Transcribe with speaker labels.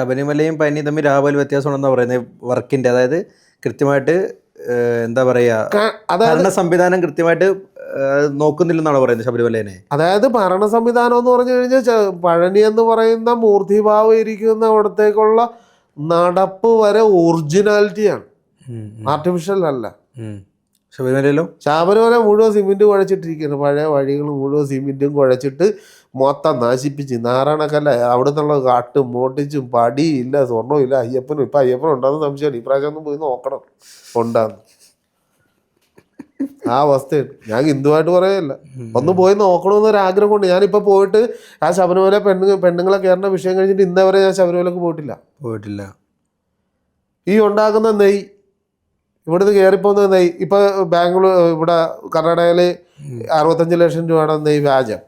Speaker 1: ശബരിമലയും പനി തമ്മിൽ രാഹുൽ വ്യത്യാസമുണ്ടെന്നാണ് പറയുന്നത് വർക്കിൻ്റെ, അതായത് കൃത്യമായിട്ട് എന്താ പറയുക, ഭരണ സംവിധാനം കൃത്യമായിട്ട് നോക്കുന്നില്ലെന്നാണ് പറയുന്നത് ശബരിമലേനെ.
Speaker 2: അതായത് ഭരണ സംവിധാനം എന്ന് പറഞ്ഞു കഴിഞ്ഞാൽ പഴനി എന്ന് പറയുന്ന മൂർത്തിഭാവം ഇരിക്കുന്ന അവിടത്തേക്കുള്ള നടപ്പ് വരെ ഒറിജിനാലിറ്റിയാണ്, ആർട്ടിഫിഷ്യൽ അല്ല. ശബരിമല മുഴുവൻ സിമെന്റ് കുഴച്ചിട്ടിരിക്കുകയാണ്, പഴയ വഴികൾ മുഴുവൻ സിമെന്റും കുഴച്ചിട്ട് മൊത്തം നശിപ്പിച്ച് നാരായണക്കല്ല അവിടെ നിന്നുള്ള കാട്ടും മോട്ടിച്ചും പടിയില്ല, സ്വർണ്ണവും ഇല്ല. അയ്യപ്പനും ഇപ്പം അയ്യപ്പനും ഉണ്ടാകുന്ന സംശയമാണ്, ഇപ്രാവശ്യം ഒന്നും പോയി നോക്കണം ഉണ്ടാകുന്നു ആ അവസ്ഥയാണ്. ഞാൻ ഹിന്ദുവായിട്ട് പറയല്ല, ഒന്ന് പോയി നോക്കണമെന്നൊരു ആഗ്രഹം കൊണ്ട് ഞാനിപ്പോൾ പോയിട്ട് ആ ശബരിമല പെണ്ണുങ്ങളെ കയറുന്ന വിഷയം കഴിഞ്ഞിട്ട് ഇന്നവരെ ഞാൻ ശബരിമലക്ക് പോയിട്ടില്ല. ഈ ഉണ്ടാക്കുന്ന നെയ്യ് ഇവിടുന്ന് കയറിപ്പോകുന്ന നെയ്യ്, ഇപ്പം ബാംഗ്ലൂർ ഇവിടെ കർണാടകയിൽ 65 ലക്ഷം രൂപയുടെ നെയ്യ് വ്യാജം.